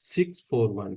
641।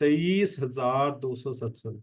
23,267,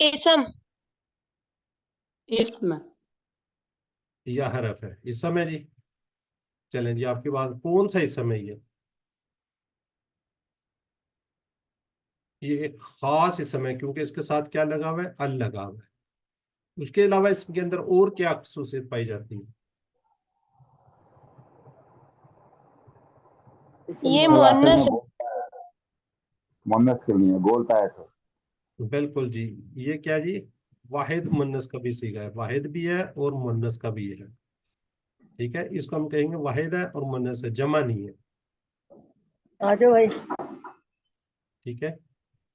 اسم اسم یا حرف ہے؟ اسم ہے جی. چلیں جی آپ کی بات کون سا اسم ہے یہ ایک خاص اسم ہے کیونکہ اس کے ساتھ کیا لگا ہوا ہے؟ ال لگا ہوا ہے. اس کے علاوہ اس کے اندر اور کیا خصوصیت پائی جاتی ہے؟ یہ آخر میں مؤنث مونس کے لیے بولتا ہے تو بالکل جی. یہ کیا جی؟ واحد مؤنث کا بھی صیغہ ہے، واحد بھی ہے اور مؤنث کا بھی ہے. ٹھیک ہے، اس کو ہم کہیں گے واحد ہے اور مؤنث ہے، جمع نہیں ہے. آجو بھائی. ٹھیک ہے،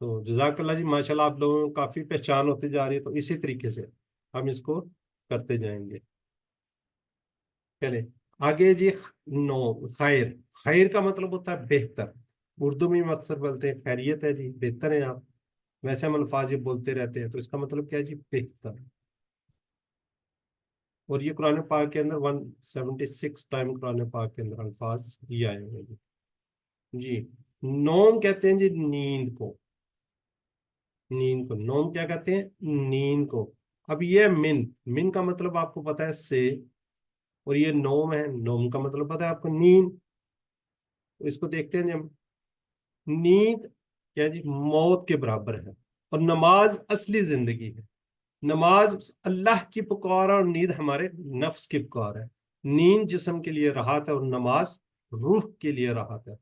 تو جزاک اللہ جی، ماشاءاللہ آپ لوگوں کو کافی پہچان ہوتی جا رہی ہے. تو اسی طریقے سے ہم اس کو کرتے جائیں گے. چلے آگے جی. نو خیر. خیر کا مطلب ہوتا ہے بہتر. اردو میں اکثر بولتے ہیں خیریت ہے جی، بہتر ہیں آپ. ویسے ہم الفاظ یہ بولتے رہتے ہیں، تو اس کا مطلب کیا ہے جی؟ بہتر. اور یہ قرآن پاک کے اندر 176 ٹائم قرآن پاک کے اندر الفاظ یہ آئے ہوئے جی. جی نوم کہتے ہیں جی نیند کو. نیند کو نوم کیا کہتے ہیں؟ نیند کو. اب یہ من کا مطلب آپ کو پتا ہے سے، اور یہ نوم ہے، نوم کا مطلب پتا ہے آپ کو نیند. تو اس کو دیکھتے ہیں جب نیند کیا جی؟ موت کے برابر ہے. اور نماز اصلی زندگی ہے. نماز اللہ کی پکار اور نیند ہمارے نفس کی پکار ہے. نیند جسم کے لیے راحت ہے اور نماز روح کے لیے راحت ہے.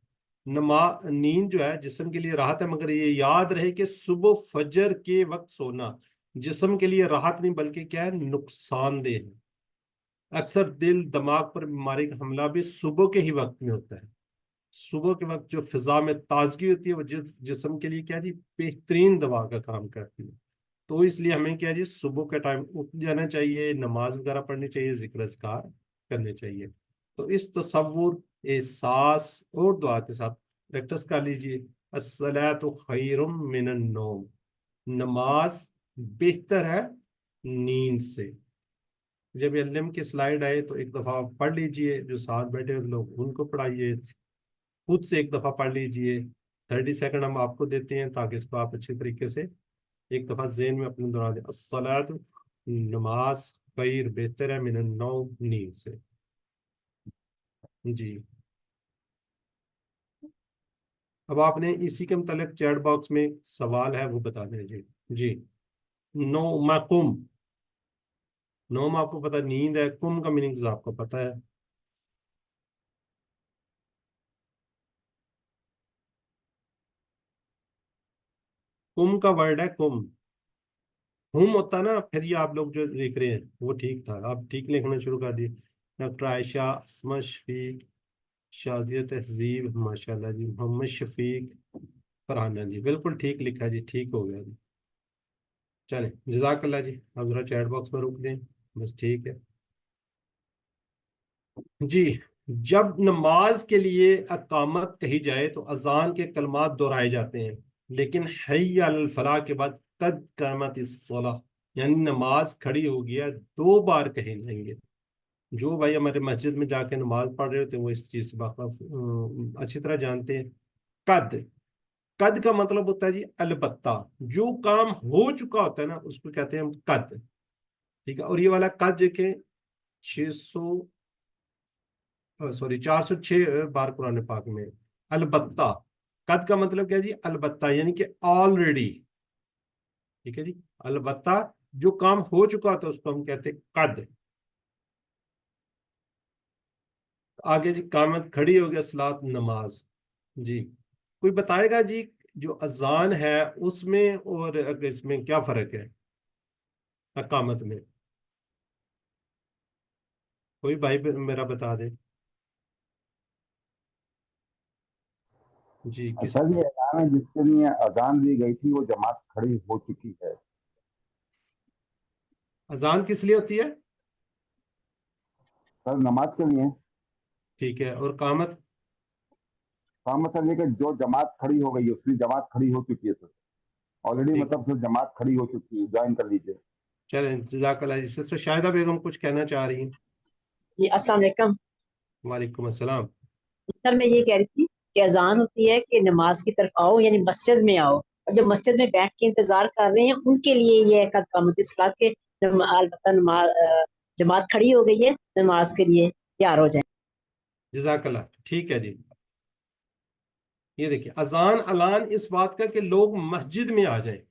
نیند جو ہے جسم کے لیے راحت ہے، مگر یہ یاد رہے کہ صبح فجر کے وقت سونا جسم کے لیے راحت نہیں بلکہ کیا ہے؟ نقصان دہ ہے. اکثر دل دماغ پر بیماری کا حملہ بھی صبح کے ہی وقت میں ہوتا ہے. صبح کے وقت جو فضا میں تازگی ہوتی ہے وہ جسم کے لیے کیا جی؟ بہترین دوا کا کام کرتی ہے. تو اس لیے ہمیں کیا جی؟ صبح کے ٹائم اٹھ جانا چاہیے، نماز وغیرہ پڑھنی چاہیے، ذکر اذکار کرنے چاہیے. تو اس تصور، احساس اور دعا کے ساتھ پریکٹس کر لیجیے. الصلاۃ خیر من النوم. نماز بہتر ہے نیند سے. جب علم کی سلائیڈ آئے تو ایک دفعہ پڑھ لیجئے، جو ساتھ بیٹھے لوگ ان کو پڑھائیے، خود سے ایک دفعہ پڑھ لیجئے. 30 سیکنڈ ہم آپ کو دیتے ہیں تاکہ اس کو آپ اچھے طریقے سے ایک دفعہ ذہن میں اپنے دوران دیں. الصلاۃ نماز خیر بہتر ہے من النوم نیند سے. جی اب آپ نے اسی کے متعلق چیٹ باکس میں سوال ہے وہ بتا دیں. جی جی نومکم. نوم آپ کو پتا نیند ہے، کم کا میننگ آپ کو پتا ہے. کم کا ورڈ ہے کم. ہم ہوتا نا، پھر یہ آپ لوگ جو لکھ رہے ہیں وہ ٹھیک تھا، آپ ٹھیک لکھنا شروع کر دیے. ڈاکٹر عائشہ، اسما شفیق، شازیہ تہذیب، ماشاء اللہ جی. محمد شفیق، فرحانہ جی، بالکل ٹھیک لکھا جی، ٹھیک ہو گیا جی. چلیں جزاک اللہ جی. آپ ذرا چیٹ باکس میں روک دیں بس. ٹھیک ہے جی. جب نماز کے لیے اقامت کہی جائے تو اذان کے کلمات دہرائے جاتے ہیں، لیکن حی علی الفلاح کے بعد قد قامت الصلاۃ یعنی نماز کھڑی ہو گیا 2 بار کہے جائیں گے. جو بھائی ہمارے مسجد میں جا کے نماز پڑھ رہے ہوتے ہیں وہ اس چیز سے اچھی طرح جانتے ہیں. قد. قد کا مطلب ہوتا ہے جی البتہ. جو کام ہو چکا ہوتا ہے نا اس کو کہتے ہیں ہم قد. ٹھیک ہے، اور یہ والا قد دیکھیں 406 بار قرآن پاک میں. البتہ قد کا مطلب کیا جی؟ البتہ یعنی کہ آلریڈی. ٹھیک ہے جی، البتہ جو کام ہو چکا ہوتا ہے اس کو ہم کہتے ہیں قد. آگے جی قامت کھڑی ہو گیا صلاۃ نماز. جی کوئی بتائے گا جی جو اذان ہے اس میں اور اس میں کیا فرق ہے اقامت میں؟ کوئی بھائی میرا بتا دے. جی اچھا جی. اذان ہے جس کے لیے اذان دی گئی تھی وہ جماعت کھڑی ہو چکی ہے. اذان کس لیے ہوتی ہے؟ سر نماز کے لیے. ٹھیک ہے، اور قامت؟ قامت سر یہ کہ جو جماعت کھڑی ہو گئی ہے اس کی جماعت کھڑی ہو چکی ہے سر. آلریڈی ٹھیک ہے، مطلب سر جماعت کھڑی ہو چکی ہے، جوائن کر لیجیے. چلیں جزاک اللہ جی. سسٹر شاہدہ بیگم کچھ کہنا چاہ رہی ہیں. جی السلام علیکم. وعلیکم السلام. سر میں یہ کہہ رہی تھی کہ اذان ہوتی ہے کہ نماز کی طرف آؤ، یعنی مسجد میں آؤ، اور جو مسجد میں بیٹھ کے انتظار کر رہے ہیں ان کے لیے یہ قد قامت الصلاۃ کے البتہ جماعت کھڑی ہو گئی ہے، نماز کے لیے تیار ہو جائیں۔ جزاک اللہ، ٹھیک ہے جی۔ یہ دیکھیے اذان اعلان اس بات کا کہ لوگ مسجد میں آ جائیں۔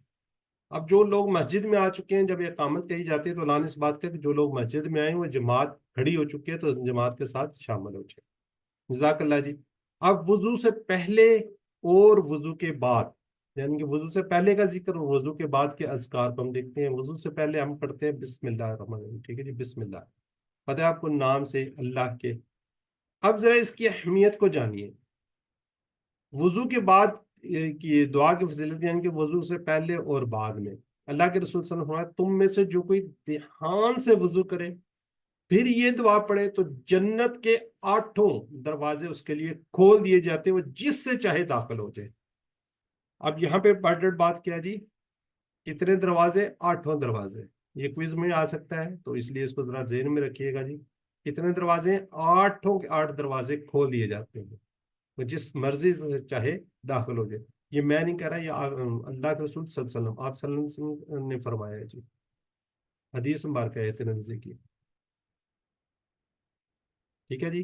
اب جو لوگ مسجد میں آ چکے ہیں، جب یہ اقامت کہی جاتی ہے تو اعلان اس بات کا کہ جو لوگ مسجد میں آئیں وہ جماعت کھڑی ہو چکی ہے تو جماعت کے ساتھ شامل ہو جائے۔ جزاک اللہ جی۔ اب وضو سے پہلے اور وضو کے بعد، یعنی کہ وضو سے پہلے کا ذکر اور وضو کے بعد کے اذکار کو ہم دیکھتے ہیں۔ وضو سے پہلے ہم پڑھتے ہیں بسم اللہ الرحمن الرحیم، ٹھیک ہے جی، بسم اللہ، پتہ ہے آپ کو نام سے اللہ کے۔ اب ذرا اس کی اہمیت کو جانیے۔ وضو کے بعد کی دعا کی فضیلت، یعنی کہ وضو سے پہلے اور بعد میں اللہ کے رسول صلی اللہ علیہ وسلم نے فرمایا تم میں سے جو کوئی دھیان سے وضو کرے پھر یہ دعا پڑھے تو جنت کے 8 دروازے اس کے لیے کھول دیے جاتے ہیں، وہ جس سے چاہے داخل ہو جائے۔ اب یہاں پہ امپورٹنٹ بات کیا جی؟ کتنے دروازے؟ 8 دروازے۔ یہ کوئز میں آ سکتا ہے تو اس لیے اس کو ذرا ذہن میں رکھیے گا جی۔ کتنے دروازے؟ 8 کے 8 دروازے کھول دیے جاتے ہیں، وہ جس مرضی سے چاہے داخل ہو جائے۔ یہ میں نہیں کہہ رہا، یہ اللہ کے رسول صلی اللہ علیہ وسلم، آپ صلی اللہ علیہ وسلم نے فرمایا ہے جی، حدیث مبارکہ ہے ترمذی کی، ٹھیک ہے جی۔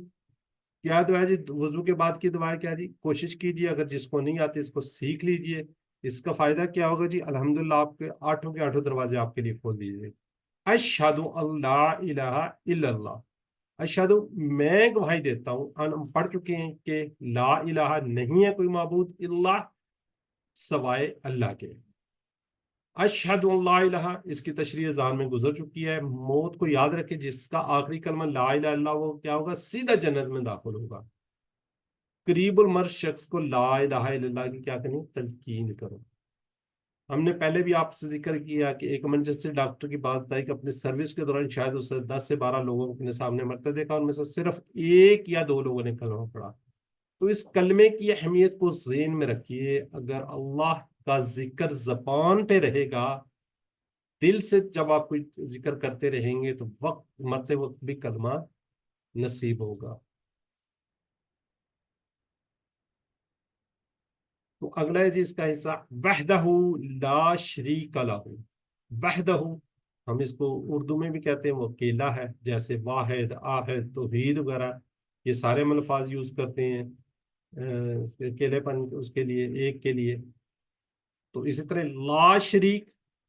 کیا دعا ہے جی؟ وضو کے بعد کی دعا کیا جی؟ کوشش کیجیے، اگر جس کو نہیں آتی اس کو سیکھ لیجیے۔ اس کا فائدہ کیا ہوگا جی؟ الحمدللہ آپ کے 8 کے 8 دروازے آپ کے لیے کھول دیجیے۔ اشہد ان لا الہ الا اللہ، اشہد، میں گواہی دیتا ہوں، ہم پڑھ چکے ہیں کہ لا الہ، نہیں ہے کوئی معبود الا، سوائے اللہ کے۔ اشہد ان لا الہ، اس کی تشریح ذہن میں گزر چکی ہے۔ موت کو یاد رکھے، جس کا آخری کلمہ لا الہ الا اللہ، وہ کیا ہوگا؟ سیدھا جنت میں داخل ہوگا۔ قریب المرء شخص کو لا الہ الا اللہ کی کیا کرنی؟ تلقین کرو۔ ہم نے پہلے بھی آپ سے ذکر کیا کہ ایک ایمرجنسی ڈاکٹر کی بات بتائی کہ اپنی سروس کے دوران شاید اسے 10 سے 12 لوگوں کے سامنے مرتے دیکھا، ان میں سے صرف 1 یا 2 لوگوں نے کلمہ پڑھا۔ تو اس کلمے کی اہمیت کو ذہن میں رکھیے۔ اگر اللہ کا ذکر زبان پہ رہے گا، دل سے جب آپ کوئی ذکر کرتے رہیں گے تو مرتے وقت بھی کلمہ نصیب ہوگا۔ تو اگلا ہے جی اس کا حصہ، وحدہ لا شریک لہ۔ وحدہ، ہم اس کو اردو میں بھی کہتے ہیں وہ اکیلا ہے، جیسے واحد، آحد، توحید وغیرہ، یہ سارے ہم الفاظ یوز کرتے ہیں اکیلے پن اس کے لیے، ایک کے لیے۔ تو اسی طرح لا شریک،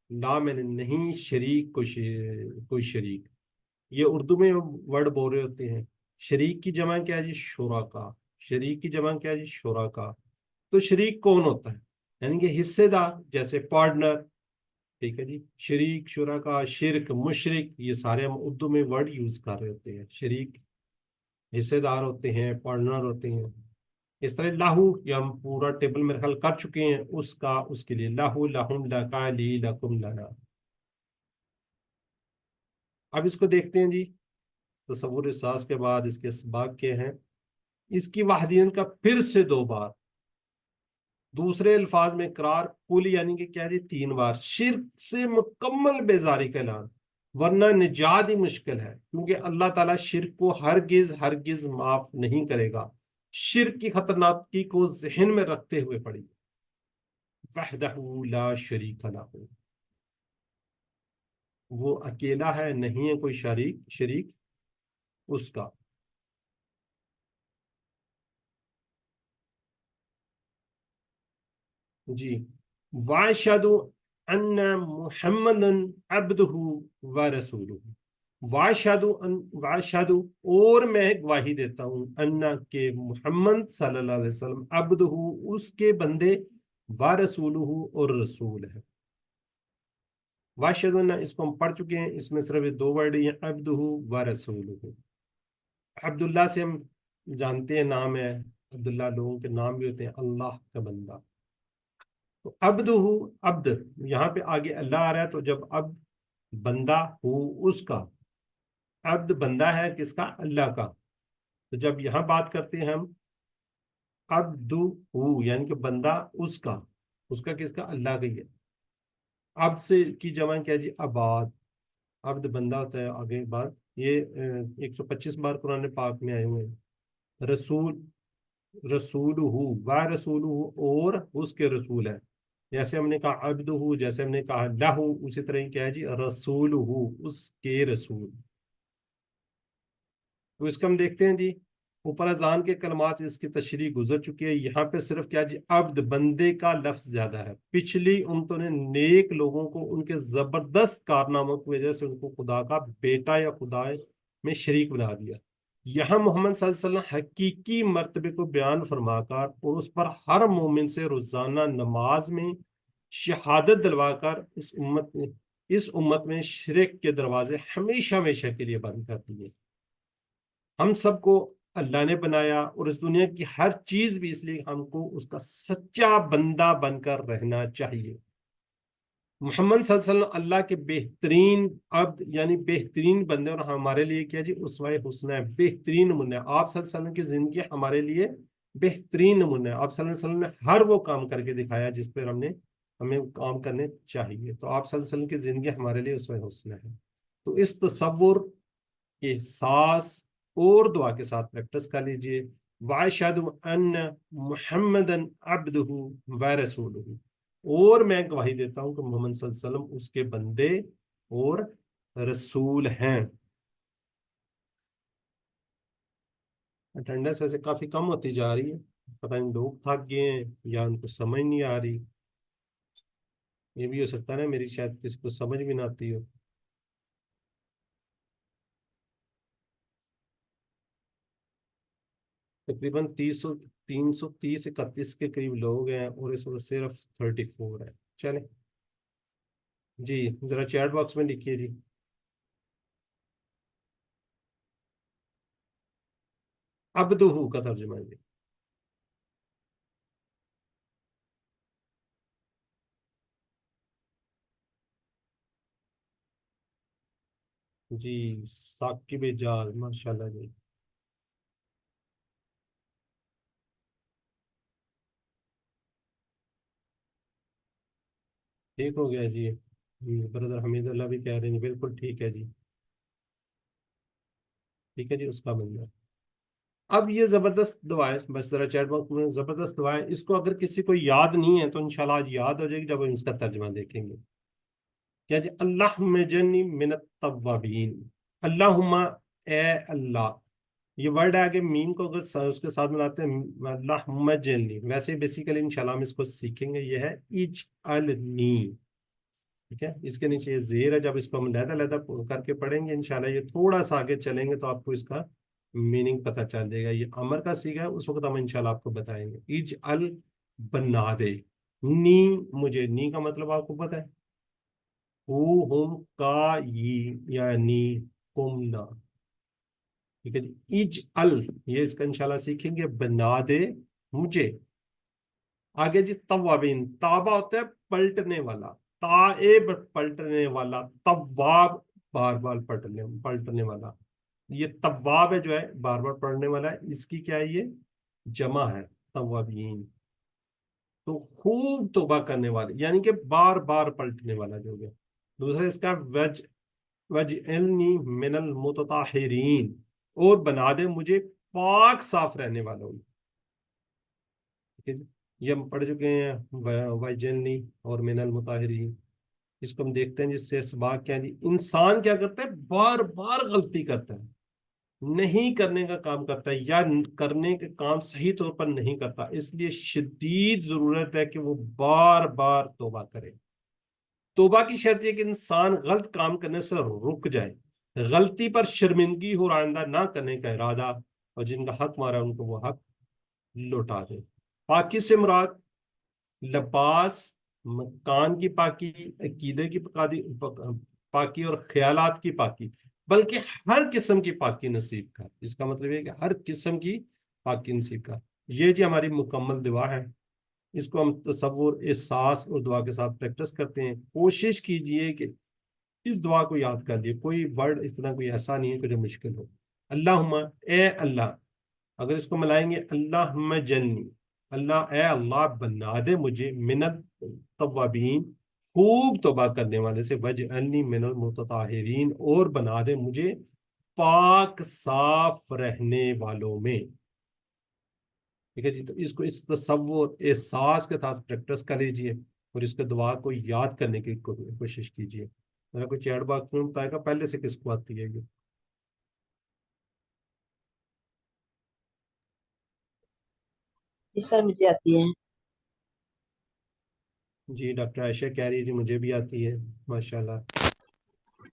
لا میں نے نہیں، شریک کوئی شریک، یہ اردو میں ورڈ بول رہے ہوتے ہیں۔ شریک کی جمع کیا ہے جی؟ شرکا۔ شریک کی جمع کیا ہے جی؟ شرکا۔ تو شریک کون ہوتا ہے؟ یعنی کہ حصے دار، جیسے پارٹنر، ٹھیک ہے جی، شریک، شرکا، شرک، مشرک، یہ سارے ہم اردو میں ورڈ یوز کر رہے ہوتے ہیں۔ شریک حصے دار ہوتے ہیں، پارٹنر ہوتے ہیں۔ اس طرح لاہو، یہ ہم پورا ٹیبل میں حل کر چکے ہیں، اس کا، اس کے لیے لاہو، لہم، لکا، لی، لکم، لنا۔ اب اس کو دیکھتے ہیں جی، تصور احساس کے بعد اس کے اسباق کیا ہیں۔ اس کی وحدانیت کا پھر سے 2 بار، دوسرے الفاظ میں اقرار، کل یعنی کہ کیا جی 3 بار، شرک سے مکمل بیزاری کا اعلان، ورنہ نجات ہی مشکل ہے، کیونکہ اللہ تعالیٰ شرک کو ہرگز معاف نہیں کرے گا۔ شرک کی خطرناکی کو ذہن میں رکھتے ہوئے پڑھی، وحدہ لا شریک لہ، وہ اکیلا ہے، نہیں ہے کوئی شریک اس کا۔ جی، واشہد ان محمد عبدہ ورسولہ، واشہد، اور میں گواہی دیتا ہوں، ان کہ محمد صلی اللہ علیہ وسلم، عبدہ، اس کے بندے، ورسولہ، اور رسول ہے۔ واشہد ان، اس کو ہم پڑھ چکے ہیں، اس میں صرف 2 ورڈ ہیں، عبدہ ورسولہ۔ عبداللہ سے ہم جانتے ہیں نام ہے، عبداللہ لوگوں کے نام بھی ہوتے ہیں، اللہ کا بندہ۔ تو عبدہ، عبد، یہاں پہ آگے اللہ آ رہا ہے، تو جب عبد بندہ ہو اس کا، عبد بندہ ہے کس کا؟ اللہ کا۔ تو جب یہاں بات کرتے ہیں ہم عبد ہو، یعنی کہ بندہ اس کا کس کا؟ اللہ کا ہی ہے۔ عبد سے کی جمع کیا جی؟ عباد۔ عبد بندہ ہوتا ہے، آگے بات یہ 125 بار قرآن پاک میں آئے ہوئے ہیں۔ رسول، رسول ہو، و رسول ہو، اور اس کے رسول ہے، جیسے ہم نے کہا عبدہ، جیسے ہم نے کہا لہو، اسی طرح ہی کیا ہے جی رسولہ، اس کے رسول. تو اس کا ہم دیکھتے ہیں جی اوپر اذان کے کلمات اس کی تشریح گزر چکی ہے. یہاں پہ صرف کیا جی عبد، بندے کا لفظ زیادہ ہے. پچھلی امتوں نے نیک لوگوں کو ان کے زبردست کارناموں کی وجہ سے ان کو خدا کا بیٹا یا خدا میں شریک بنا دیا. یہاں محمد صلی اللہ علیہ وسلم حقیقی مرتبے کو بیان فرما کر اور اس پر ہر مومن سے روزانہ نماز میں شہادت دلوا کر اس امت میں شرک کے دروازے ہمیشہ ہمیشہ کے لیے بند کر دیے. ہم سب کو اللہ نے بنایا اور اس دنیا کی ہر چیز بھی اس لیے ہم کو اس کا سچا بندہ بن کر رہنا چاہیے. محمد صلی اللہ علیہ وسلم اللہ کے بہترین عبد یعنی بہترین بندے، اور ہمارے لیے کیا جی اسوہ حسنہ ہے، بہترین نمونہ ہے. آپ صلی اللہ علیہ وسلم کی زندگی ہمارے لیے بہترین نمونہ ہے. آپ صلی اللہ علیہ وسلم نے ہر وہ کام کر کے دکھایا جس پر ہمیں کام کرنے چاہیے. تو آپ صلی اللہ علیہ وسلم کی زندگی ہمارے لیے اسوہ حسنہ ہے. تو اس تصور، احساس اور دعا کے ساتھ پریکٹس کر لیجئے. وَأَشْهَدُ أَنَّ مُحَمَّدًا عَبْدُهُ وَرَسُولُهُ، اور میں گواہی دیتا ہوں کہ محمد صلی اللہ علیہ وسلم اس کے بندے اور رسول ہیں. اٹینڈنس ویسے کافی کم ہوتی جا رہی ہے، پتہ نہیں لوگ تھک گئے ہیں یا ان کو سمجھ نہیں آ رہی. یہ بھی ہو سکتا ہے نا میری شاید کسی کو سمجھ بھی نہ آتی ہو. تقریباً 330-31 کے قریب لوگ ہیں اور اس وقت صرف 34 ہے. چلیں جی ذرا چیٹ باکس میں لکھیے جی. عبدہ کا ترجمہ ہے جی. ثاقب جاز، ماشاء اللہ جی. ٹھیک ہو گیا جی. برادر حمید اللہ بھی کہہ رہے ہیں بالکل ٹھیک ہے جی. ٹھیک ہے جی اس کا بندہ. اب یہ زبردست دعا ہے، بس ذرا چیٹ باکس میں زبردست دعا ہے. اس کو اگر کسی کو یاد نہیں ہے تو انشاءاللہ آج یاد ہو جائے گی جب ہم اس کا ترجمہ دیکھیں گے. کیا جی اللہم جنی من التوابین، اللہم اے اللہ. یہ ورڈ ہے آگے میم کو اگر اس کے ساتھ ملاتے ہیں اللہم جنی، ویسے بیسیکلی انشاءاللہ ہم اس کو سیکھیں گے. یہ ہے اجعلنی، ٹھیک ہے. اس کے نیچے یہ زیر ہے، جب اس کو ہم علیحدہ علیحدہ کر کے پڑھیں گے انشاءاللہ یہ تھوڑا سا آگے چلیں گے تو آپ کو اس کا میننگ پتہ چل جائے گا. یہ امر کا صیغہ ہے، اس وقت ہم انشاءاللہ آپ کو بتائیں گے. اجعل، بنا دے. نی، مجھے. نی کا مطلب آپ کو پتہ ہے، ہم کا یعنی کمنا. ٹھیک ہے جی. اجعل، یہ اس کا انشاءاللہ سیکھیں گے، بنا دے مجھے. آگے جی توابین، تابا ہوتا ہے پلٹنے والا، تائب پلٹنے والا، تواب بار بار پلٹنے والا. یہ تواب ہے جو ہے بار بار پڑھنے والا ہے، اس کی کیا ہے یہ جمع ہے توابین. تو خوب توبہ کرنے والے یعنی کہ بار بار پلٹنے والا جو ہے. دوسرا اس کا وجعلنی من المتطہرین، اور بنا دے مجھے پاک صاف رہنے والوں میں. ٹھیک ہے جی. یہ ہم پڑھ چکے ہیں وجعلنی اور من المطہرین. اس کو ہم دیکھتے ہیں جس سے اسباق کیا جی. انسان کیا کرتا ہے، بار بار غلطی کرتا ہے، نہیں کرنے کا کام کرتا ہے یا کرنے کے کام صحیح طور پر نہیں کرتا. اس لیے شدید ضرورت ہے کہ وہ بار بار توبہ کرے. توبہ کی شرط یہ کہ انسان غلط کام کرنے سے رک جائے، غلطی پر شرمندگی ہو، آئندہ نہ کرنے کا ارادہ، اور جن کا حق مارا ان کو وہ حق لوٹا دے. پاکی سے مراد لباس، مکان کی پاکی، عقیدے کی پاکی اور خیالات کی پاکی، بلکہ ہر قسم کی پاکی نصیب کر. اس کا مطلب یہ کہ ہر قسم کی پاکی نصیب کر. یہ جی ہماری مکمل دعا ہے. اس کو ہم تصور، احساس اور دعا کے ساتھ پریکٹس کرتے ہیں. کوشش کیجئے کہ اس دعا کو یاد کر لیے. کوئی ورڈ اس طرح کوئی ایسا نہیں ہے کہ جو مشکل ہو. اللہم، اے اللہ. اگر اس کو ملائیں گے اللہم جنی، اللہ اے اللہ بنا دے مجھے من التوابین، خوب توبہ کرنے والے سے، وجعلنی من المتطہرین، اور بنا دے مجھے پاک صاف رہنے والوں میں. ٹھیک ہے جی. تو اس کو اس تصور، احساس کے ساتھ پریکٹس کر لیجئے. اور اس کے دعا کو یاد کرنے کی کوشش کیجیے. میرا کوئی چیٹ باکس میں بتائے گا پہلے سے کس کو آتی ہے یہ؟ جی سر مجھے آتی ہے. جی ڈاکٹر عائشہ کہہ رہی ہے جی مجھے بھی آتی ہے ماشاءاللہ.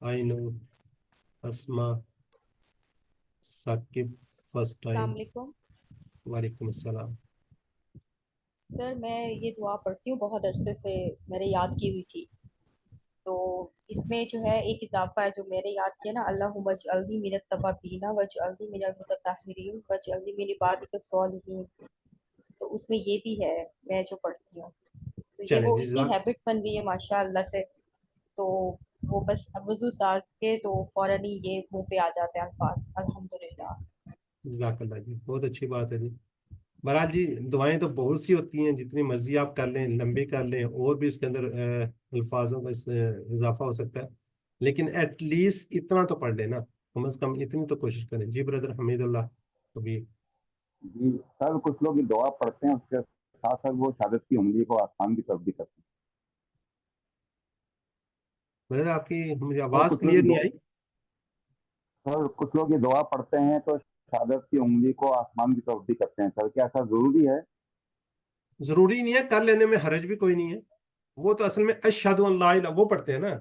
آئی نو اسما ثاقب فرسٹ ٹائم. السلام علیکم وعلیکم السلام. سر. میں یہ دعا پڑھتی ہوں بہت عرصے سے، میرے یاد کی ہوئی تھی، تو اس میں جو ہے ایک اضافہ ہے جو میرے یاد کیا نا، اللہم اجعلنی من التوابین واجعلنی من المتطہرین واجعلنی من عبادک الصالحین. تو اس میں یہ بھی ہے میں جو پڑھتی ہوں، تو یہ چلیں وہ جی اتنی ہیبٹ بن گئی ہے ماشاء اللہ سے، تو وہ بس وضو ساز کے تو فوراً ہی یہ منہ پہ آ جاتے ہیں الفاظ. الحمدللہ. جزاک اللہ جی، بہت اچھی بات ہے جی. بہرحال جی دعائیں تو بہت سی ہوتی ہیں، جتنی مرضی آپ کر لیں، لمبی کر لیں، اور بھی اس کے اندر الفاظوں کا اضافہ ہو سکتا ہے، لیکن ایٹ لیسٹ اتنا تو پڑھ لیں نا، کم از کم اتنی تو کوشش کریں. جی بردر حمید اللہ کبیر. جی سر، کچھ لوگ یہ دعا پڑھتے ہیں، اس کے ساتھ ساتھ وہ شہادت کی انگلی کو آسمان کی طرف بھی کرتے ہیں. بردر آپ کی مجھے سر آواز کچھ کلیئر لوگ نہیں آئی. سر کچھ لوگ یہ دعا پڑھتے ہیں تو شہادت کی انگلی کو آسمان کی طرف بھی کرتے ہیں. سر کیا ایسا ضروری ہے؟ ضروری نہیں ہے، کر لینے میں حرج بھی کوئی نہیں ہے. وہ تو اصل میں اشہد ان لا الہ وہ پڑھتے ہیں نا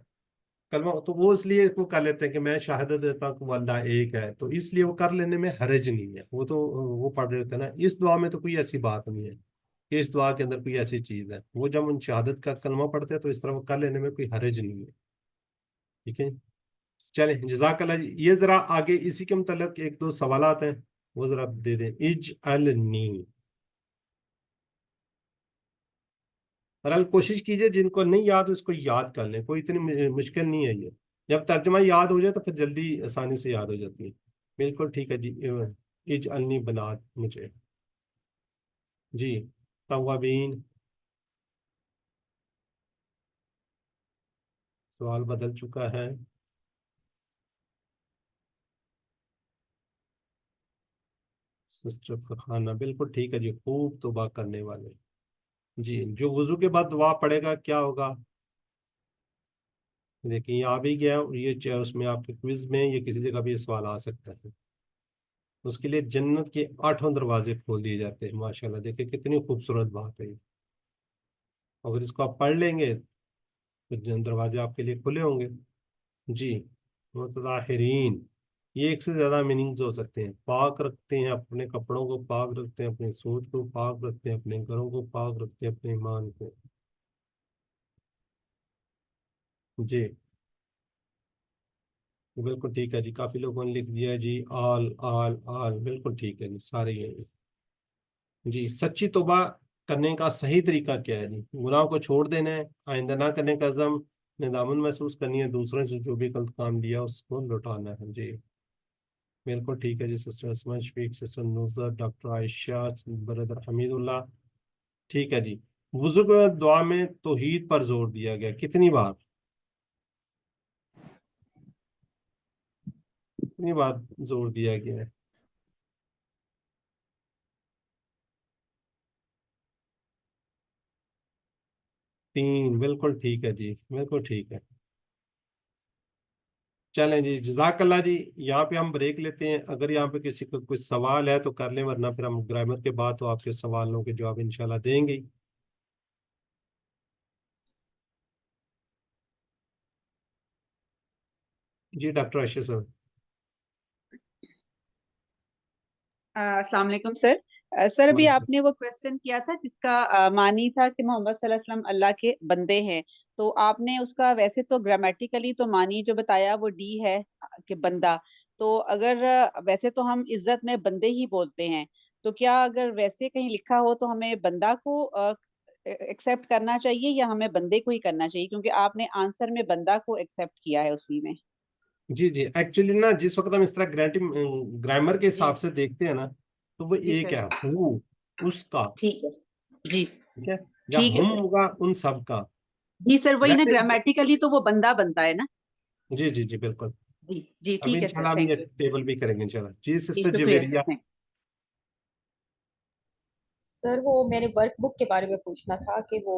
کلمہ، تو وہ اس لیے وہ کر لیتے ہیں کہ میں شہادت دیتا ہوں کہ وہ اللہ ایک ہے، تو اس لیے وہ کر لینے میں حرج نہیں ہے. وہ تو وہ پڑھ رہے ہوتے ہیں نا. اس دعا میں تو کوئی ایسی بات نہیں ہے کہ اس دعا کے اندر کوئی ایسی چیز ہے. وہ جب ان شہادت کا کلمہ پڑھتے ہیں تو اس طرح وہ کر لینے میں کوئی حرج نہیں ہے. ٹھیک ہے، چلیں جزاک اللہ. یہ ذرا آگے اسی کے متعلق ایک دو سوالات ہیں، وہ ذرا دے دیں. اجعلنی، بہرحال کوشش کیجئے جن کو نہیں یاد اس کو یاد کر لیں، کوئی اتنی مشکل نہیں ہے یہ. جب ترجمہ یاد ہو جائے تو پھر جلدی آسانی سے یاد ہو جاتی ہے. بالکل ٹھیک ہے جی. اجعلنی بنات مجھے. جی توابین، سوال بدل چکا ہے. سسٹر فرحانہ بالکل ٹھیک ہے جی. خوب توبہ کرنے والے. جی جو وضو کے بعد دعا پڑھے گا کیا ہوگا؟ دیکھیں یہ آ بھی گیا، اور یہ اس میں آپ کے کوئز میں یہ کسی جگہ بھی یہ سوال آ سکتا ہے. اس کے لیے جنت کے 8 دروازے کھول دیے جاتے ہیں. ماشاءاللہ دیکھیں کتنی خوبصورت بات ہے یہ. اگر اس کو آپ پڑھ لیں گے تو دروازے آپ کے لیے کھلے ہوں گے. جی متطہرین، یہ ایک سے زیادہ میننگز ہو سکتے ہیں. پاک رکھتے ہیں، اپنے کپڑوں کو پاک رکھتے ہیں، اپنی سوچ کو پاک رکھتے ہیں، اپنے گھروں کو پاک رکھتے ہیں، اپنے ایمان کو. جی بالکل ٹھیک ہے جی. کافی لوگوں نے لکھ دیا جی آل آل آل. بالکل ٹھیک ہے جی، سارے یہ. جی سچی توبہ کرنے کا صحیح طریقہ کیا ہے جی؟ گناہ کو چھوڑ دینا ہے، آئندہ نہ کرنے کا عزم، ندامت محسوس کرنی ہے، دوسروں سے جو بھی غلط کام لیا اس کو لوٹانا ہے. جی بالکل ٹھیک ہے جی. سسٹر اسما شفیق، سسٹر نوزر، ڈاکٹر عائشہ، بردر حمید اللہ. ٹھیک ہے جی. وضو کے بعد دعا میں توحید پر زور دیا گیا کتنی بار؟ کتنی بار زور دیا گیا ہے؟ 3. بالکل ٹھیک ہے جی، بالکل ٹھیک ہے. چلیں جی جزاک اللہ جی. یہاں پہ ہم بریک لیتے ہیں. اگر یہاں پہ کسی کو کوئی سوال ہے تو کر لیں، ورنہ پھر ہم گرامر کے بعد تو آپ کے سوالوں کے جواب انشاءاللہ دیں گے. جی ڈاکٹر عائشہ صاحب. السلام علیکم سر. سر ابھی آپ نے وہ کویسچن کیا تھا جس کا معنی تھا کہ محمد صلی اللہ علیہ وسلم اللہ کے بندے ہیں، تو آپ نے اس کا ویسے تو گرامیٹیکلی تو معنی جو بتایا وہ ڈی ہے کہ بندہ، تو اگر ویسے تو ہم عزت میں بندے ہی بولتے ہیں، تو کیا اگر ویسے کہیں لکھا ہو تو ہمیں بندہ کو ایکسیپٹ کرنا چاہیے یا ہمیں بندے کو ہی کرنا چاہیے؟ کیونکہ آپ نے آنسر میں بندہ کو ایکسیپٹ کیا ہے اسی میں. جی جی ایکچولی نا جس وقت ہم اس طرح گرامر کے جی حساب سے دیکھتے ہیں نا تو وہ جی ایک سر. ہے ہو اس کا. ٹھیک ہے جی. ٹھیک ہے، یا ٹھیک ہے ہم سر. ہوگا ان سب کا. جی سر وہی نا، ویسے گرامیٹیکلی تو وہ بندہ بنتا ہے نا. جی جی جی بالکل. جی جی ابھی ٹھیک ہے سر. انشاءاللہ ہم تھینک یہ یو. ٹیبل بھی کریں گے انشاءاللہ. جی جی سسٹر شکریہ جویریہ. سر. سر وہ میرے ورک بک کے بارے میں پوچھنا تھا کہ وہ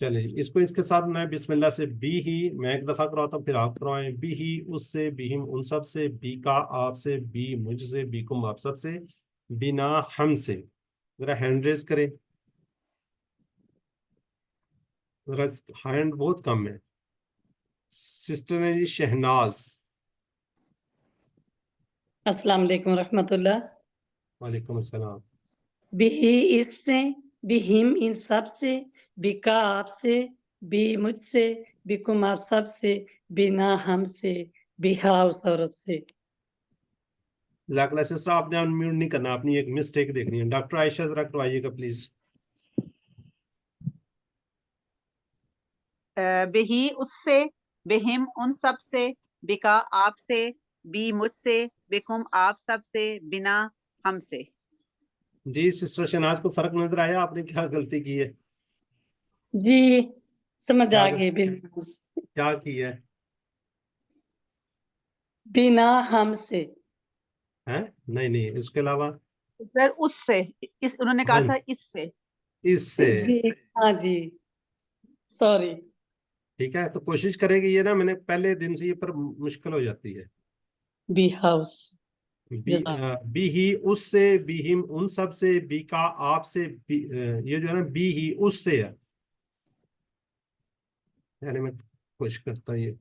چلے جی، اس کو اس کے ساتھ میں بسم اللہ سے بی ہی، میں ایک دفعہ کرواتا ہوں پھر آپ کروائیں. بی ہی اس سے، بہم ان سب سے، بی کا آپ سے، بی مجھ سے، بیکم آپ سب سے، بنا ہم سے. ذرا ہینڈ ریز کریں، ذرا ہینڈ بہت کم ہے. سسٹر نے جی شہناز. السلام علیکم ورحمۃ اللہ. وعلیکم السلام. بھی اس سے، بہم ان سب سے، بکا آپ سے، بھی مجھ سے، بکم آپ سب سے، بنا ہم سے، بہا اس عورت سے. لاکلا سسٹر آپ نے انمیوٹ نہیں کرنا، اپنی ایک مسٹیک دیکھنی ہے. ڈاکٹر عائشہ ذرا کروائیے گا پلیز. بہی اس سے، بہم ان سب سے، بکا آپ سے، بی مجھ سے، بکم آپ سب سے، بنا ہم سے. جی سسٹر شہناز کو فرق نظر آیا آپ نے کیا غلطی کی ہے؟ جی سمجھ کیا آ گئی. کیا کی ہے؟ بنا ہم سے. ہیں؟ نہیں اس کے علاوہ سر اس سے، انہوں نے کہا ہاں تھا اس سے. اس سے. جی ہاں جی سوری. ٹھیک ہے، تو کوشش کرے گی یہ نا، میں نے پہلے دن سے یہ پر مشکل ہو جاتی ہے. بی ہاؤس. بی ہی اس سے، بی ہم ان سب سے، بی کا آپ سے، یہ جو ہے نا بی ہی اس سے ہے. یعنی میں کوشش کرتا ہوں، یہ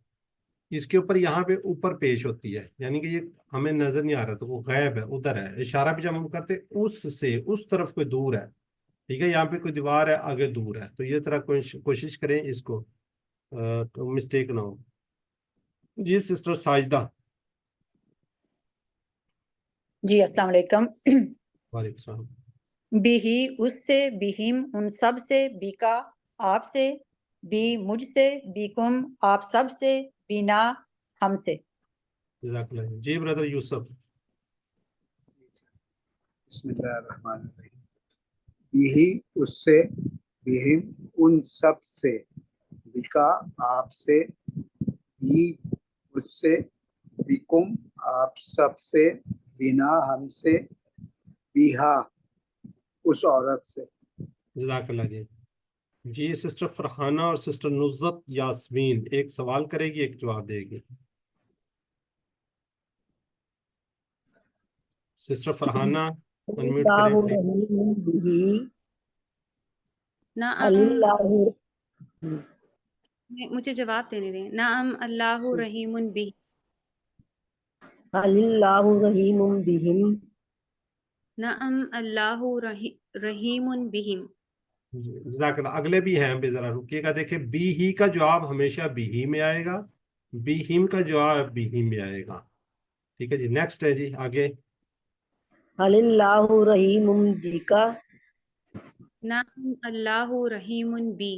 اس کے اوپر یہاں پہ اوپر پیش ہوتی ہے، یعنی کہ یہ ہمیں نظر نہیں آ رہا تو وہ غائب ہے، ادھر ہے. اشارہ بھی جب ہم کرتے اس سے، اس طرف کوئی دور ہے. ٹھیک ہے، یہاں پہ کوئی دیوار ہے آگے دور ہے، تو یہ طرح کوشش کریں اس کو مسٹیک نہ ہو. جی سسٹر ساجدہ. جی السلام علیکم. وعلیکم السلام. بھی اس سے، بہم ان سب سے، بیکا آپ سے، بی مجھ سے، بیکم آپ سب سے، بنا ہم سے. جزاک اللہ. جی بردر یوسف. بسم اللہ الرحمن الرحیم. یہی اس سے، بہم ان سب سے، بکا آپ سے، بی مجھ سے، بکم آپ سب سے، بنا ہم سے، بیہا اس عورت سے. جزاک اللہ. جی جی سسٹر فرحانہ اور سسٹر نزت یاسمین ایک سوال کرے گی، ایک جواب دے گی. سسٹر فرحانہ انمیوٹ اللہ کریں پلیز. رحیم بھی نعم، اللہ مجھے جواب دینے دیں. نعم اللہ رحیم بھی. اللہ رحیم بہم نعم اللہ رحیم بہم. جزاک اللہ. اگلے بھی ہیں بھی، ذرا رکیے گا. دیکھیں بی ہی کا جواب ہمیشہ بی ہی میں آئے گا، بی ہم کا جواب بی ہی میں آئے گا. ٹھیک ہے جی، نیکسٹ ہے جی آگے. اللہ رحیم بکا نعم اللہ رحیم بی.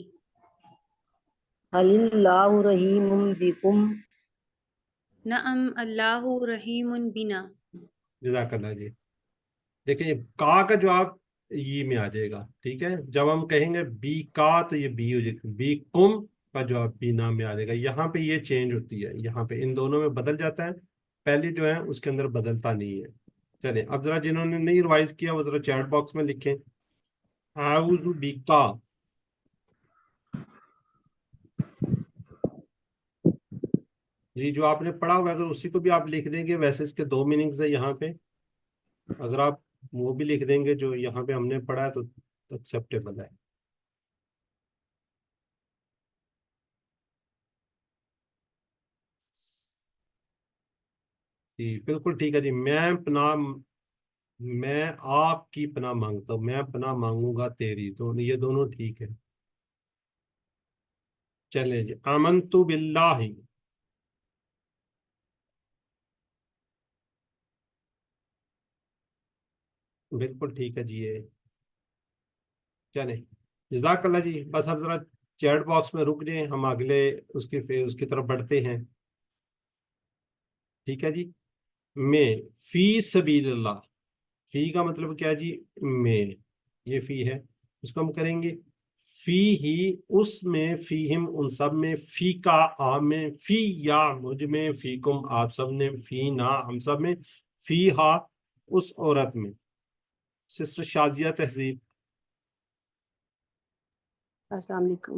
اللہ رحیم بکم نعم اللہ رحیم بنا. جزاک اللہ جی. دیکھیں کا جواب یہ میں آ جائے گا. ٹھیک ہے، جب ہم کہیں گے بی کا تو یہ بی ہو جائے گا، بی کم کا جواب بی نام میں آ جائے گا. یہاں پہ یہ چینج ہوتی ہے، یہاں پہ ان دونوں میں بدل جاتا ہے، پہلی جو ہے اس کے اندر بدلتا نہیں ہے. چلیں اب ذرا جنہوں نے نہیں ریوائز کیا وہ ذرا چیٹ باکس میں لکھیں اعوذ بکا. جی جو آپ نے پڑھا ہوا اگر اسی کو بھی آپ لکھ دیں گے، ویسے اس کے دو میننگز ہیں یہاں پہ، اگر آپ وہ بھی لکھ دیں گے جو یہاں پہ ہم نے پڑھا ہے تو ایکسیپٹیبل ہے. جی بالکل ٹھیک ہے جی. میں آپ کی پناہ مانگتا ہوں، میں پناہ مانگوں گا تیری، تو یہ دونوں ٹھیک ہے. چلیں جی آمنت باللہ. بالکل ٹھیک ہے جی. یہ چلیں جزاک اللہ جی. بس اب ذرا چیٹ باکس میں رک جائیں، ہم اگلے اس کی طرف بڑھتے ہیں. ٹھیک ہے جی. میں فی سبیل اللہ، فی کا مطلب کیا جی؟ میں، یہ فی ہے، اس کو ہم کریں گے فی ہی اس میں، فی ہم ان سب میں، فی کا آپ میں، فی یا مجھ میں، فی کم آپ سب نے، فی نا ہم سب میں، فی ہا اس عورت میں. سسٹر شازیہ تہذیب. السلام علیکم.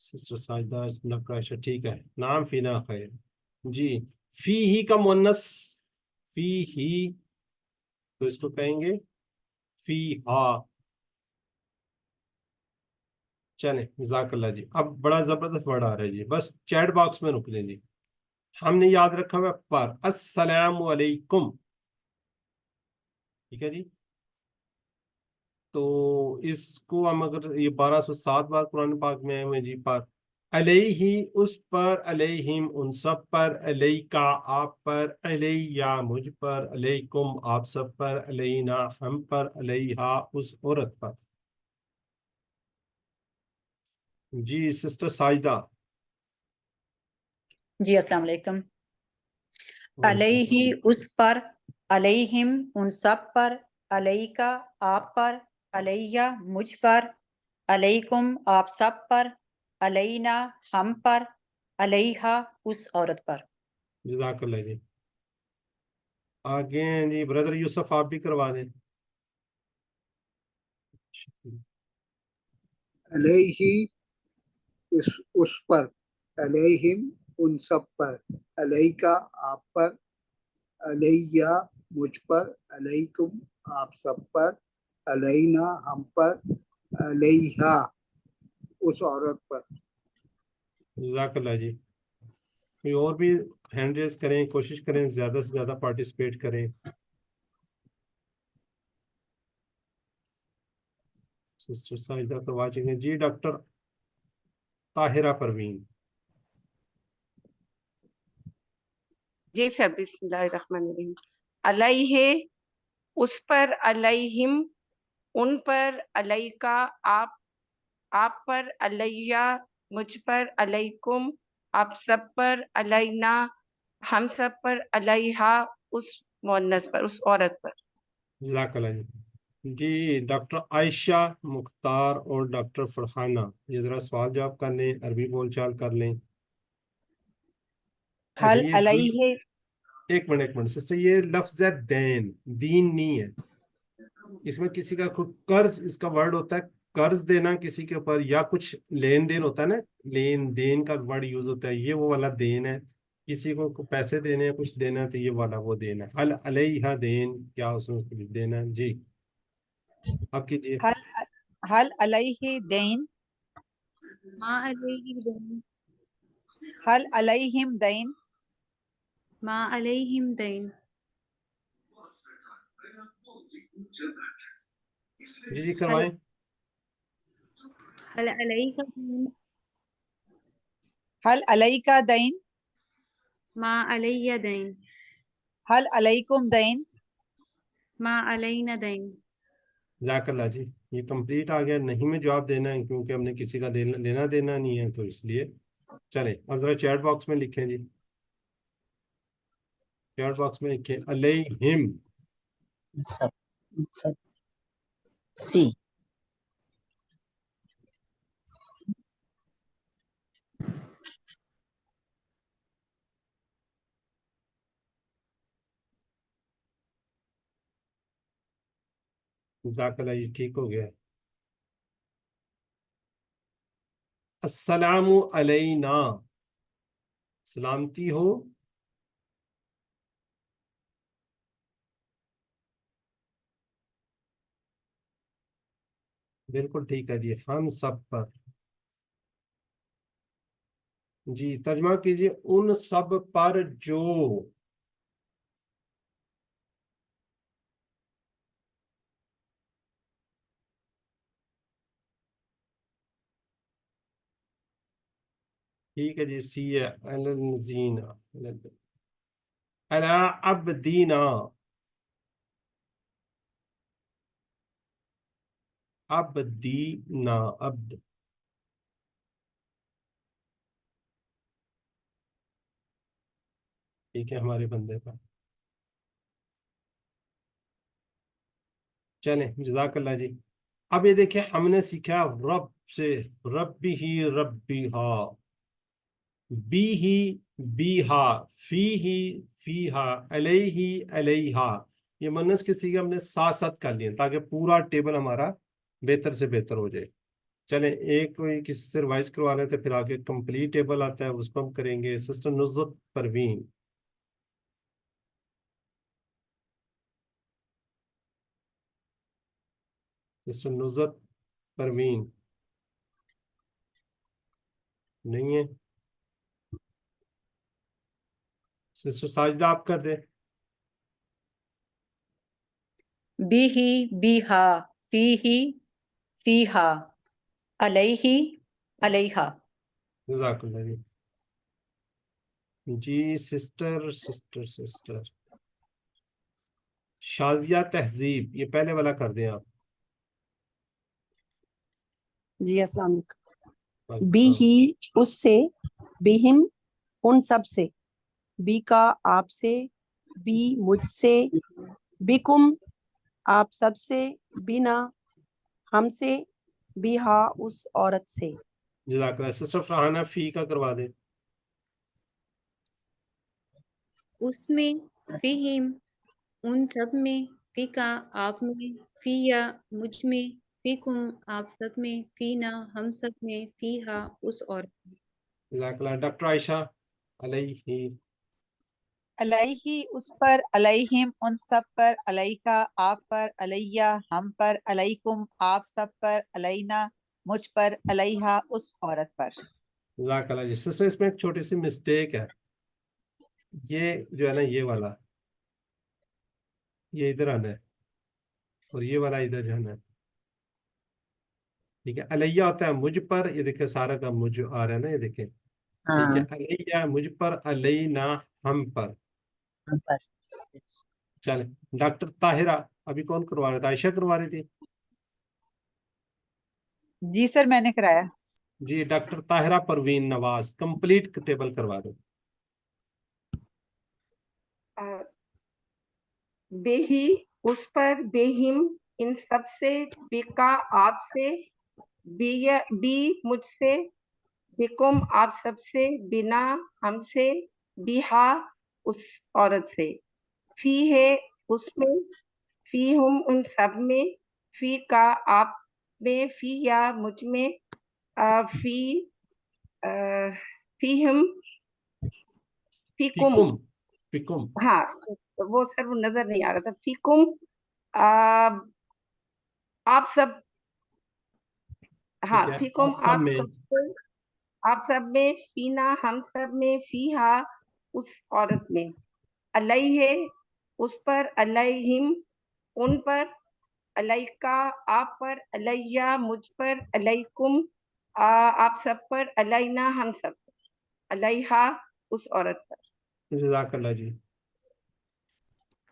سسٹر ساجدہ نقاشہ ٹھیک ہے. نام فینا خیر. جی فی ہی کا مونس فی ہی تو اس کو کہیں گے فی ہا. چلیں جزاک اللہ جی. اب بڑا زبردست ورڈ آ رہا ہے جی, بس چیٹ باکس میں رک لیں جی. ہم نے یاد رکھا ہوا پر السلام علیکم, ٹھیک ہے جی. تو اس کو ہم اگر یہ 1207 بار قرآن پاک میں آئے ہوئے جی پر علیہ اس پر, علیہم ان سب پر, علیکا آپ پر, علیہ مجھ پر, علیکم آپ سب پر, علینا ہم پر, علیہا اس عورت پر. جی سسٹر ساجدہ. جی السلام علیکم. علیہ اس پر, علیہم ان سب پر, علیکا آپ پر, علیہ مجھ پر, علیکم آپ سب پر, علینا ہم پر, علیہا اس عورت پر. جزاک اللہ جی. آگے ہیں جی بردر یوسف, آپ بھی کروا دیں. علیہ اس پر, علیہم ان سب پر, علیکا آپ پر, علیہ مجھ پر, علیکم آپ سب پر, علینا ہم پر, علیہا اس عورت پر. جزاک اللہ جی. کوئی اور بھی ہینڈ ریز کریں, کوشش کریں زیادہ سے زیادہ پارٹیسپیٹ کریں. سسٹر ساجدہ تو واچنگ ہے جی. ڈاکٹر طاہرہ پروین. جی سر, بسم اللہ الرحمن الرحیم. علیہ اس پر, علیہم ان پر, علیکا آپ پر, علیہ مجھ پر, علیکم آپ سب پر, علینا ہم سب پر, علیہا اس مؤنث پر, اس عورت پر. جزاک اللہ جی. جی ڈاکٹر عائشہ مختار اور ڈاکٹر فرحانہ, یہ ذرا سوال جواب کر لیں, عربی بول چال کر لیں. اچھا حل یہ علیہ, ایک منٹ سسٹر, یہ لفظ ہے دین, دین نہیں ہے. اس میں کسی کا قرض, اس کا ورڈ ہوتا ہے قرض دینا کسی کے اوپر, یا کچھ لین دین ہوتا ہے نا, لین دین کا ورڈ یوز ہوتا ہے. یہ وہ والا دین ہے, کسی کو پیسے دینے ہیں, کچھ دینا ہے, تو یہ والا وہ دین ہے. حل علیہ دین, کیا اس میں کچھ دینا ہے جی. آپ کیجیے. حل علیہ دین, ما علیہ دین, حل علیہم دین, ما علیہم دین, جی کروائیں. حل علیہ دین, حل علیکا دین, ما علیہ دین, حل علیکم دین, ما علینا دین. جزاک اللہ جی. یہ کمپلیٹ آ گیا. نہیں میں جواب دینا ہے کیونکہ ہم نے کسی کا لینا دینا نہیں ہے, تو اس لیے چلیں. اب ذرا چیٹ باکس میں لکھیں جی, چیٹ باکس میں لکھیں علیہم. سب سی. جزاک اللہ جی, ٹھیک ہو گیا. السلام علینا, سلامتی ہو بالکل ٹھیک ہے جی, ہم سب پر. جی ترجمہ کیجیے, ان سب پر جو. ٹھیک ہے جی. سی ہے الزینا, الا عبدینا, عبدینا, عبد. ٹھیک ہے, ہمارے بندے پر. چلیں جزاک اللہ جی. اب یہ دیکھیں, ہم نے سیکھا رب سے, ربی ہی ربی ہا, بی ہی بی ہا, فی ہی فی ہا, علیہ علیہا. یہ مؤنث کے صیغے ہم نے ساتھ ساتھ کر لیے تاکہ پورا ٹیبل ہمارا بہتر سے بہتر ہو جائے. چلیں ایک کوئی کسی سے ریوائز کروا لیتے پھر آگے کمپلیٹ ٹیبل آتا ہے اس کو ہم کریں گے. سسٹر نصرت پروین. سسٹر نصرت پروین نہیں ہے. سسٹر ساجدہ آپ کر دیں. به بها فيه فيها عليه عليها. جزاک اللہ جی. جی سسٹر شازیہ تہذیب یہ پہلے والا کر دیں آپ. جی السلام علیکم. بی ہی اس سے، بہم ان سب سے، بی کا آپ سے، بی مجھ سے، بکم آپ سب سے، بنا ہم سے، بیہا اس عورت سے. جزاک اللہ. سسٹر فرحانہ فی کا کروا دیں. اس میں، فیہم ان سب میں، فی کا آپ میں، فی یا مجھ میں، فیکم آپ سب میں، فینا ہم سب میں، فیہا اس عورت میں. جزاک اللہ. ڈاکٹر عائشہ علیہ. علیہ اس پر، علیہم ان سب پر، علیکا آپ پر، علیہ ہم پر، علیکم آپ سب پر، علینا مجھ پر، علیہا اس عورت پر. جزاک اللہ جی. سسٹر اس میں ایک چھوٹی سی مسٹیک ہے. یہ جو ہے نا یہ والا یہ ادھر آنا ہے اور یہ والا ادھر جانا ہے. ٹھیک ہے. علیہ ہوتا ہے مجھ پر. یہ دیکھیں سارا کا مجھ آ رہا ہے نا یہ دیکھیں. ٹھیک ہے. علیہ مجھ پر، علینا ہم پر. چلیں ڈاکٹر طاہرہ ابھی کون کروا رہا تھا؟ عائشہ کروا رہی تھی. جی سر میں نے کرایا. جی ڈاکٹر طاہرہ پروین نواز کمپلیٹ ٹیبل کروا دو. بہی اس پر، بہم ان سب سے، بکا آپ سے، بی مجھ سے، بکم آپ سب سے، بنا ہم سے، بیہا اس عورت سے، فی ہے اس میں، فی ہم ان سب میں، فی کا آپ میں، فی یا مجھ میں، فی فی ہم، فی کم. فیکم ہاں وہ سر وہ نظر نہیں آ رہا تھا. فیکم آپ سب. ہاں ٹھیک ہے. فیکم آپ سب آپ میں. سب، آپ سب میں، فینا ہم سب میں، فیہا اس عورت میں، علیہ اس پر، علیہم ان پر، علیکا آپ پر، علیہ مجھ پر، علیکم آپ سب پر، علینا ہم سب پر، علیہا اس عورت پر. جزاک اللہ جی.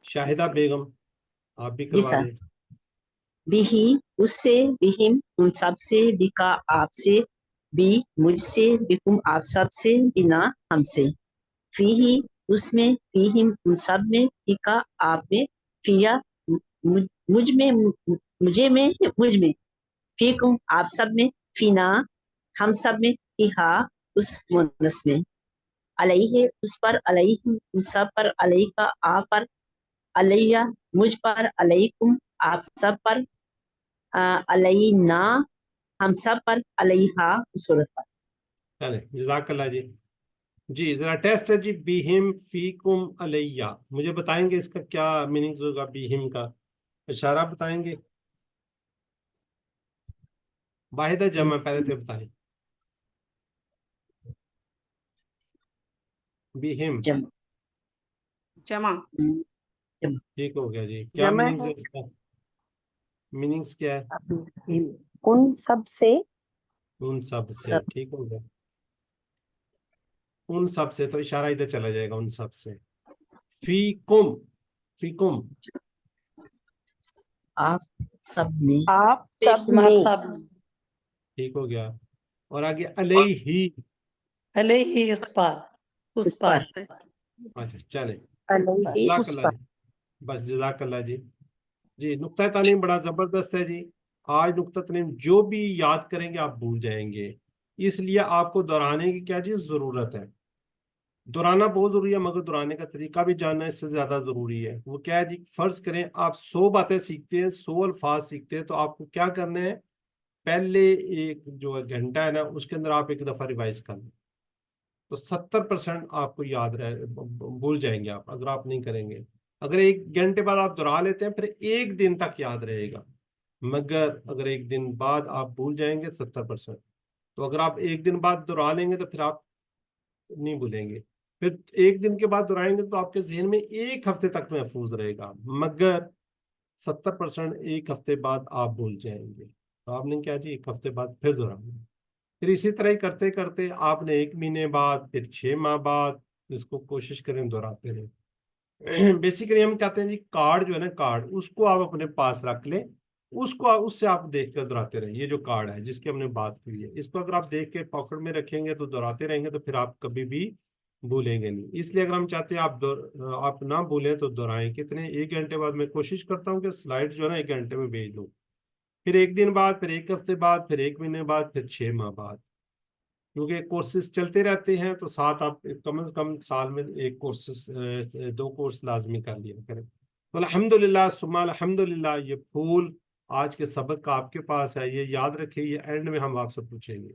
شاہدہ بیگم آپ بھی جی کروا سر. دیں. بھی اس سے، بہم ان سب سے، بکا آپ سے، بی مجھ سے، بکم آپ سب سے، بنا ہم سے، فی ہی اس میں، فیہم ان سب میں، فیکا آپ میں، فیا مجھ میں، مجھے میں، مجھ میں، فیکم آپ سب میں، فینا ہم سب میں، فیہا اس مونس میں، علیہ اس پر، علیہ ان سب پر، علیکا آپ پر، علیہ مجھ پر، علیکم آپ سب پر، علینا ہم سب پر، علیہا اس عورت پر. چلیں جزاک اللہ جی. جی ذرا ٹیسٹ ہے جی. بیہم فیکم علیہ مجھے بتائیں گے اس کا کیا میننگز ہوگا؟ بیہم کا اشارہ بتائیں گے. واحدہ جمع پہلے تو بتائیں. بیہم جمع. ٹھیک ہو گیا جی. کیا جمع میننگز ہے ہے اس کا؟ میننگز کیا ہے؟ ان سب سے. ان سب سے. ٹھیک ہو گیا. ان سب سے تو اشارہ ادھر چلا جائے گا. ان سب سے. فیکم فیکم آپ سب میں، آپ سب تم آپ میں. سب میں. ٹھیک ہو گیا. اور آگے علیہ. علیہ اس پر، اس اس پر. پر، اچھا چلیں علیہ جزاک اس اللہ پر. جی. بس جزاک اللہ جی. جی نقطہ تعلیم بڑا زبردست ہے جی. آج نقطہ تعلیم جو بھی یاد کریں گے آپ بھول جائیں گے. اس لیے آپ کو دہرانے کی کیا جی ضرورت ہے. دہرانا بہت ضروری ہے مگر دہرانے کا طریقہ بھی جاننا اس سے زیادہ ضروری ہے. وہ کیا ہے جی؟ فرض کریں آپ 100 باتیں سیکھتے ہیں، 100 الفاظ سیکھتے ہیں تو آپ کو کیا کرنا ہے؟ پہلے ایک جو گھنٹہ ہے نا اس کے اندر آپ ایک دفعہ ریوائز کر لیں تو 70% آپ کو یاد رہے، بھول جائیں گے آپ اگر آپ نہیں کریں گے. اگر ایک گھنٹے بعد آپ دہرا لیتے ہیں پھر ایک دن تک یاد رہے گا، مگر اگر ایک دن بعد آپ بھول جائیں گے 70%. تو اگر آپ ایک دن بعد دہرا لیں گے تو پھر آپ نہیں بھولیں گے. پھر ایک دن کے بعد دہرائیں گے تو آپ کے ذہن میں ایک ہفتے تک محفوظ رہے گا، مگر 70% ایک ہفتے بعد آپ بھول جائیں گے. تو آپ نے کیا جی ایک ہفتے بعد پھر دہرانا. پھر اسی طرح ہی کرتے کرتے آپ نے 1 مہینے بعد، پھر 6 ماہ بعد اس کو کوشش کریں دہراتے رہیں. بیسیکلی ہم کہتے ہیں جی کارڈ جو ہے نا، کارڈ اس کو آپ اپنے پاس رکھ لیں، اس سے آپ دیکھ کر دہراتے رہیں. یہ جو کارڈ ہے جس کی ہم نے بات کی ہے، اس کو اگر آپ دیکھ کے پاکٹ میں رکھیں گے تو دہراتے رہیں گے تو پھر آپ کبھی بھی بھولیں گے نہیں. اس لیے اگر ہم چاہتے ہیں آپ نہ بھولیں تو دہرائیں. کتنے؟ 1 گھنٹے بعد. میں کوشش کرتا ہوں کہ سلائڈ جو ہے نا 1 گھنٹے میں بھیج دوں، پھر 1 دن بعد، پھر 1 ہفتے بعد، پھر 1 مہینے بعد، پھر 6 ماہ بعد. کیونکہ کورسز چلتے رہتے ہیں تو ساتھ آپ کم از کم سال میں 2 کورس لازمی کر لیا کریں. تو الحمدللہ ثم الحمدللہ یہ پھول آج کے سبق کا آپ کے پاس ہے. یہ یاد رکھیں، یہ اینڈ میں ہم آپ سے پوچھیں گے.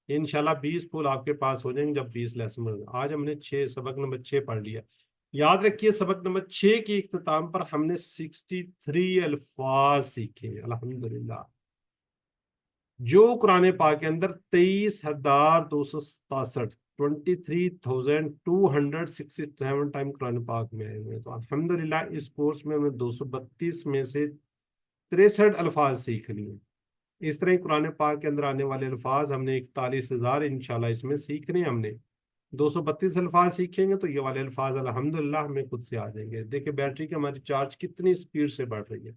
انشاءاللہ 20 پھول آپ کے پاس ہو جائیں گے جب 20 لیسن ہوگا. آج ہم نے سبق نمبر 6 پڑھ لیا. یاد رکھیے سبق نمبر 6 کے اختتام پر ہم نے 63 الفاظ سیکھے. الحمدللہ جو قرآن پاک کے اندر 23,267 23,267 ٹائم قرآن پاک میں آئے ہوئے ہیں. تو الحمدللہ اس کورس میں ہمیں 232 میں سے 63 الفاظ سیکھ لیے. اس طرح قرآن پاک کے اندر آنے والے الفاظ ہم نے 41,000 انشاءاللہ اس میں سیکھنے. ہم نے 232 الفاظ سیکھیں گے تو یہ والے الفاظ الحمدللہ ہمیں خود سے آ جائیں گے. دیکھیں بیٹری کی ہماری چارج کتنی سپیڈ سے بڑھ رہی ہے.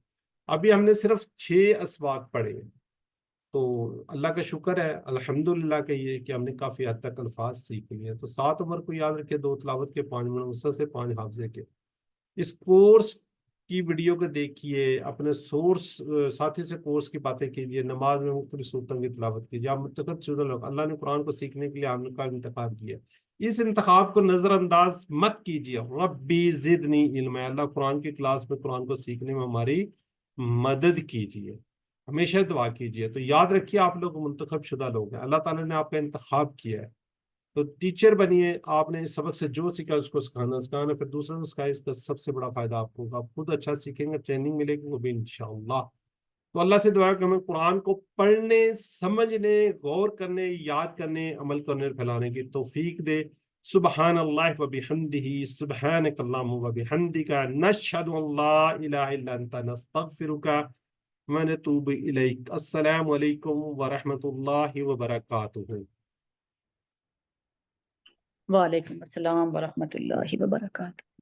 ابھی ہم نے صرف 6 اسواق پڑھے ہیں، تو اللہ کا شکر ہے الحمدللہ کہ یہ کہ ہم نے کافی حد تک الفاظ سیکھ لیے. تو 7 عمر کو یاد رکھے، 2 تلاوت کے، 5 منوسط سے، 5 حافظے کے. اس کورس کی ویڈیو کو دیکھیے، اپنے ساتھی سے کورس کی باتیں کیجیے، نماز میں مختلف صورتوں کی تلاوت کیجیے. آپ منتخب شدہ لوگ، اللہ نے قرآن کو سیکھنے کے لیے آپ کا انتخاب کیا. اس انتخاب کو نظر انداز مت کیجیے. ربی زدنی علم، اللہ قرآن کی کلاس میں قرآن کو سیکھنے میں ہماری مدد کیجیے. ہمیشہ دعا کیجیے. تو یاد رکھیے آپ لوگ منتخب شدہ لوگ ہیں، اللہ تعالیٰ نے آپ کا انتخاب کیا ہے. تو ٹیچر بنیے. آپ نے اس سبق سے جو سیکھا اس کو سکھانا، پھر دوسروں کو سکھائے. اس کا سب سے بڑا فائدہ آپ کو ہوگا. آپ خود اچھا سیکھیں گے، ٹریننگ ملے گی، وہ بھی انشاءاللہ. تو اللہ سے دعا ہے کہ ہمیں قرآن کو پڑھنے، سمجھنے، غور کرنے، یاد کرنے، عمل کرنے اور پھیلانے کی توفیق دے. سبحان اللہ و بحمدہ، سبحانک اللہم و بحمدک، نشہد ان لا الہ الا انت، نستغفرک و نتوب الیک. السلام علیکم ورحمۃ اللہ وبرکاتہ. وعلیکم السلام ورحمۃ اللہ وبرکاتہ.